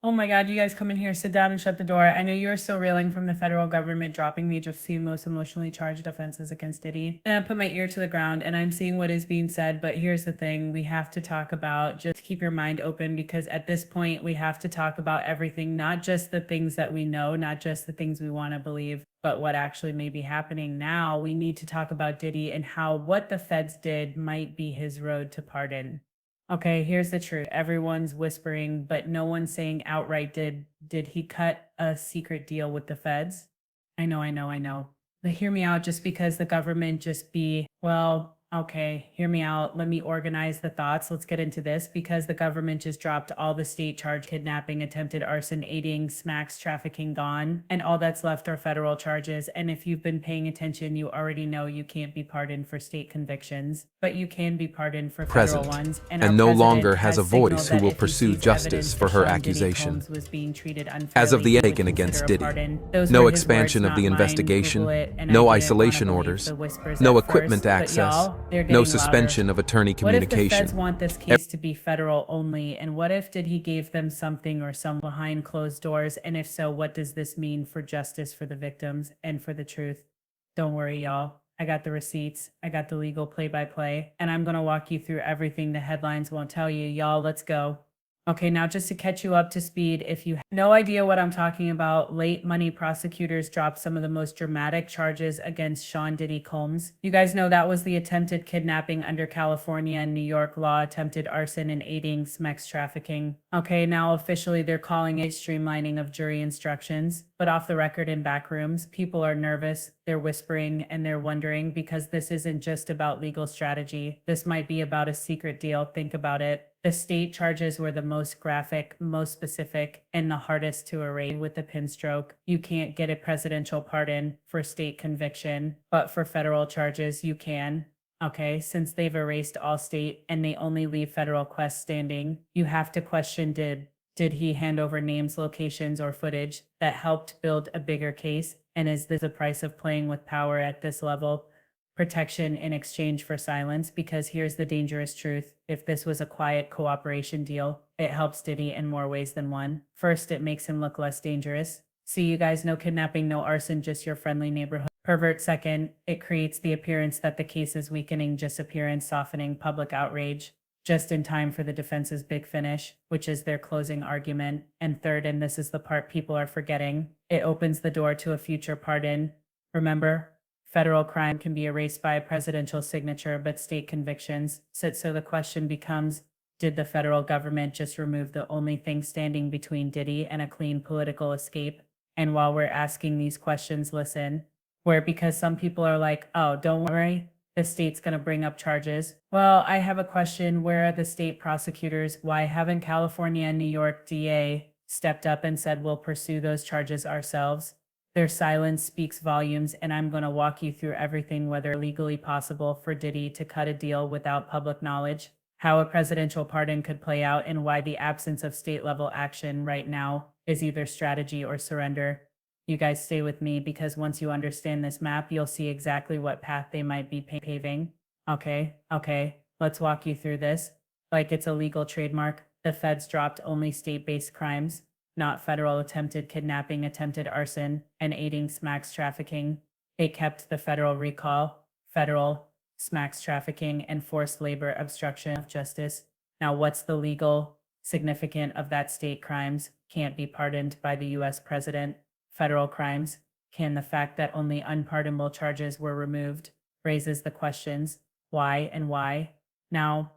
Oh my God, you guys come in here, sit down and shut the door. I know you are still reeling from the federal government dropping the just two most emotionally charged offenses against Diddy. And I put my ear to the ground and I'm seeing what is being said, but here's the thing we have to talk about, just keep your mind open because at this point we have to talk about everything, not just the things that we know, not just the things we want to believe, but what actually may be happening now. We need to talk about Diddy and how what the feds did might be his road to pardon. Okay, here's the truth. Everyone's whispering, but no one's saying outright did he cut a secret deal with the feds? I know. But hear me out just because the government just be, well, okay, hear me out. Let me organize the thoughts. Let's get into this because the government just dropped all the state charge kidnapping, attempted arson, aiding, smacks, trafficking gone, and all that's left are federal charges. And if you've been paying attention, you already know you can't be pardoned for state convictions, but you can be pardoned for federal Present, ones. And our and no president longer has has a voice signaled who that will if he pursue sees justice evidence for that her Sean Diddy accusation. Combs was being treated unfairly, As of the he would Aiken against consider a Diddy, pardon. Those no were his words, expansion of not the mine. investigation, Google it, and I no didn't wanna isolation believe orders, the whispers no at equipment first, but access, y'all, they're no getting louder. suspension of attorney What if the feds communication. want this case to be federal only? And what if Diddy gave them something or some behind closed doors? And if so, what does this mean for justice for the victims and for the truth? Don't worry, y'all. I got the receipts. I got the legal play by play. And I'm going to walk you through everything the headlines won't tell you. Y'all, let's go. Okay, now just to catch you up to speed, if you have no idea what I'm talking about, late money prosecutors dropped some of the most dramatic charges against Sean Diddy Combs. You guys know that was the attempted kidnapping under California and New York law, attempted arson and aiding sex trafficking. Okay, now officially they're calling it streamlining of jury instructions, but off the record in back rooms, people are nervous, they're whispering, and they're wondering because this isn't just about legal strategy. This might be about a secret deal. Think about it. The state charges were the most graphic, most specific, and the hardest to erase with the pin stroke. You can't get a presidential pardon for state conviction, but for federal charges, you can. Okay, since they've erased all state and they only leave federal quests standing, you have to question did he hand over names, locations, or footage that helped build a bigger case? And is this the price of playing with power at this level? Protection in exchange for silence, because here's the dangerous truth. If this was a quiet cooperation deal, it helps Diddy in more ways than one. First, it makes him look less dangerous. See, you guys, no kidnapping, no arson, just your friendly neighborhood pervert. Second, it creates the appearance that the case is weakening, disappearance, softening public outrage, just in time for the defense's big finish, which is their closing argument. And third, and this is the part people are forgetting, it opens the door to a future pardon. Remember, federal crime can be erased by a presidential signature, but state convictions. So the question becomes, did the federal government just remove the only thing standing between Diddy and a clean political escape? And while we're asking these questions, listen, because some people are like, oh, don't worry, the state's going to bring up charges. Well, I have a question. Where are the state prosecutors? Why haven't California and New York DA stepped up and said, we'll pursue those charges ourselves? Their silence speaks volumes, and I'm going to walk you through everything, whether legally possible for Diddy to cut a deal without public knowledge, how a presidential pardon could play out, and why the absence of state-level action right now is either strategy or surrender. You guys stay with me because once you understand this map, you'll see exactly what path they might be paving. Okay, let's walk you through this. Like it's a legal trademark, the feds dropped only state-based crimes, not federal attempted kidnapping, attempted arson, and aiding smacks trafficking. They kept the federal recall, federal smacks trafficking, and forced labor obstruction of justice. Now, what's the legal significance of that state crimes can't be pardoned by the US president? Federal crimes can. The fact that only unpardonable charges were removed raises the questions why and why. Now,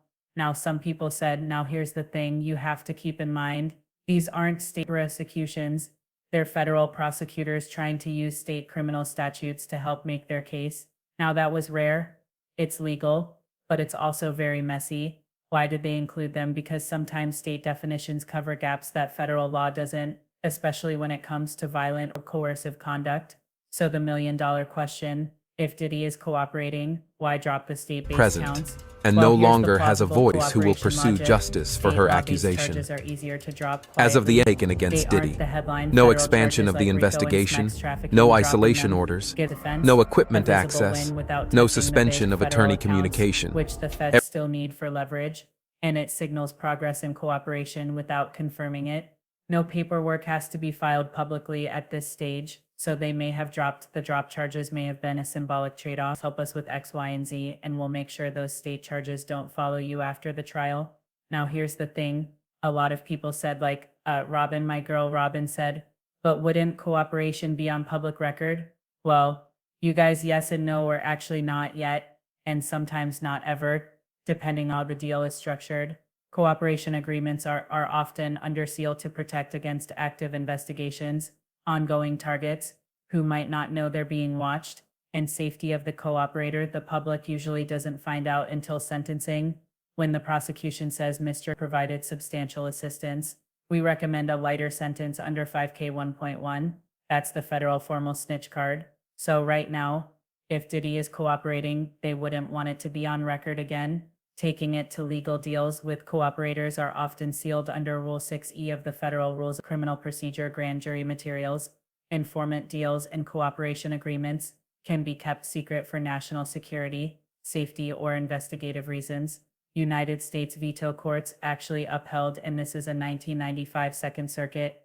some people said, now here's the thing you have to keep in mind. These aren't state prosecutions. They're federal prosecutors trying to use state criminal statutes to help make their case. Now that was rare. It's legal, but it's also very messy. Why did they include them? Because sometimes state definitions cover gaps that federal law doesn't, especially when it comes to violent or coercive conduct. So the million-dollar question, if Diddy is cooperating, why drop the state-based Present, counts? and Well, no here's the longer has a plausible voice who will cooperation pursue logic. justice for State her law-based accusation. charges are easier to drop As of the quietly. Aiken against They aren't Diddy, the headline no federal expansion charges of the like Rico and investigation, sex trafficking, no dropping isolation them, orders, give defense, no a equipment visible access, win without no touching the suspension big of federal attorney accounts, communication. which the feds still need for leverage, and it signals progress in cooperation without confirming it. No paperwork has to be filed publicly at this stage, so they may have dropped the drop charges may have been a symbolic trade-off. Help us with X, Y, and Z, and we'll make sure those state charges don't follow you after the trial. Now, here's the thing. A lot of people said, like, Robin, my girl Robin said, but wouldn't cooperation be on public record? Well, you guys, yes and no, or actually not yet, and sometimes not ever, depending on how the deal is structured. Cooperation agreements are often under seal to protect against active investigations, ongoing targets who might not know they're being watched, and safety of the cooperator. The public usually doesn't find out until sentencing, when the prosecution says Mr. provided substantial assistance. We recommend a lighter sentence under 5K 1.1. That's the federal formal snitch card. So right now, if Diddy is cooperating, they wouldn't want it to be on record again. Taking it to legal deals with cooperators are often sealed under Rule 6E of the Federal Rules of Criminal Procedure. Grand jury materials, informant deals, and cooperation agreements can be kept secret for national security, safety, or investigative reasons. United States veto courts actually upheld, and this is a 1995 Second Circuit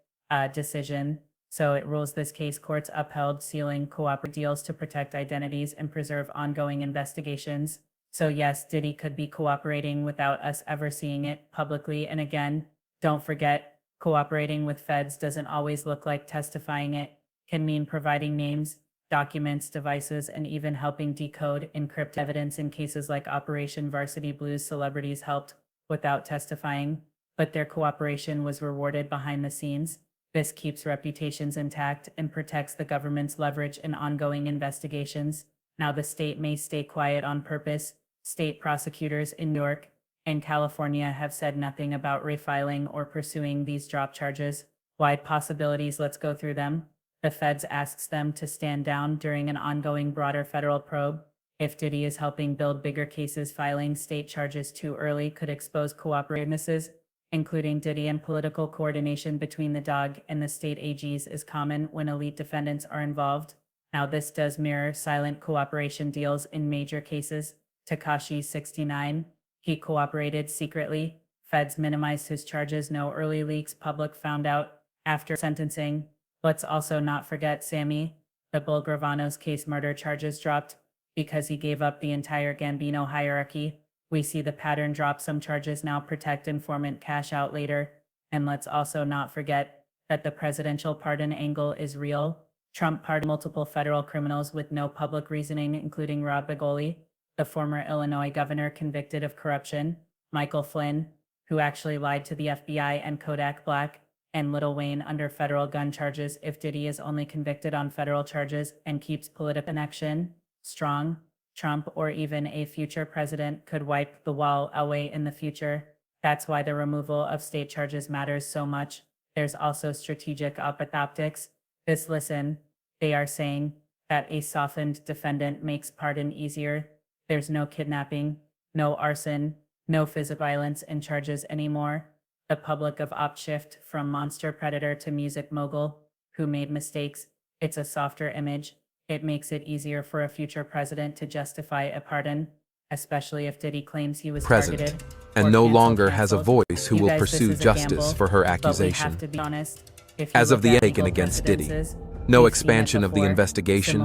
decision. So it rules this case courts upheld sealing cooperative deals to protect identities and preserve ongoing investigations. So yes, Diddy could be cooperating without us ever seeing it publicly. And again, don't forget, cooperating with feds doesn't always look like testifying. It can mean providing names, documents, devices, and even helping decode encrypt evidence. In cases like Operation Varsity Blues, celebrities helped without testifying, but their cooperation was rewarded behind the scenes. This keeps reputations intact and protects the government's leverage in ongoing investigations. Now, the state may stay quiet on purpose. State prosecutors in New York and California have said nothing about refiling or pursuing these drop charges. Wide possibilities, let's go through them. The feds asks them to stand down during an ongoing broader federal probe. If Diddy is helping build bigger cases, filing state charges too early could expose cooperativeness, including Diddy, and political coordination between the DOG and the state AGs is common when elite defendants are involved. Now, this does mirror silent cooperation deals in major cases. Tekashi 69, he cooperated secretly. Feds minimized his charges. No early leaks. Public found out after sentencing. Let's also not forget Sammy, the Bull Gravano's case. Murder charges dropped because he gave up the entire Gambino hierarchy. We see the pattern drop. Some charges now protect informant, cash out later. And let's also not forget that the presidential pardon angle is real. Trump pardoned multiple federal criminals with no public reasoning, including Rod Bagoli, the former Illinois governor convicted of corruption, Michael Flynn, who actually lied to the FBI, and Kodak Black, and Lil Wayne under federal gun charges. If Diddy is only convicted on federal charges and keeps political connection strong, Trump or even a future president could wipe the wall away in the future. That's why the removal of state charges matters so much. There's also strategic optics. Listen, they are saying that a softened defendant makes pardon easier. There's no kidnapping, no arson, no physical violence in charges anymore. The public of shift from monster predator to music mogul who made mistakes. It's a softer image. It makes it easier for a future president to justify a pardon, especially if Diddy claims he was targeted and no longer has a voice who will pursue justice for her accusation. But we have to be honest. As of the Aiken against Diddy, no expansion of the investigation,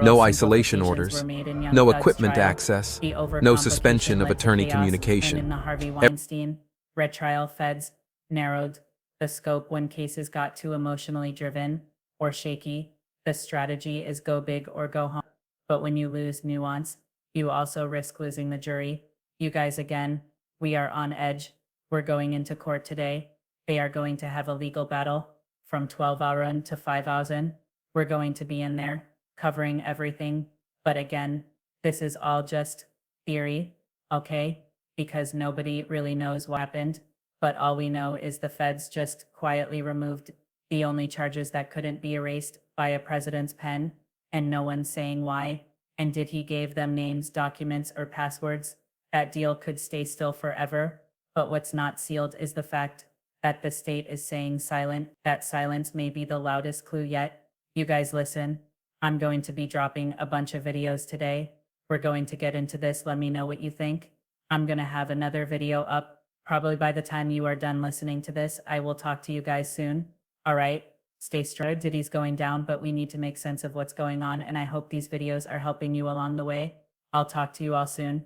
no isolation orders, no equipment access, no suspension of attorney communication. And in the Harvey Weinstein retrial, feds narrowed the scope when cases got too emotionally driven or shaky. The strategy is go big or go home. But when you lose nuance, you also risk losing the jury. You guys, again, we are on edge. We're going into court today. They are going to have a legal battle from 12-hour run to 5 hours in. We're going to be in there covering everything. But again, this is all just theory, okay? Because nobody really knows what happened. But all we know is the feds just quietly removed the only charges that couldn't be erased by a president's pen, and no one's saying why. And did he give them names, documents, or passwords? That deal could stay still forever. But what's not sealed is the fact that the state is saying silent. That silence may be the loudest clue yet. You guys listen. I'm going to be dropping a bunch of videos today. We're going to get into this. Let me know what you think. I'm going to have another video up Probably by the time you are done listening to this, I will talk to you guys soon. All right. Stay strong. Diddy's going down, but we need to make sense of what's going on. And I hope these videos are helping you along the way. I'll talk to you all soon.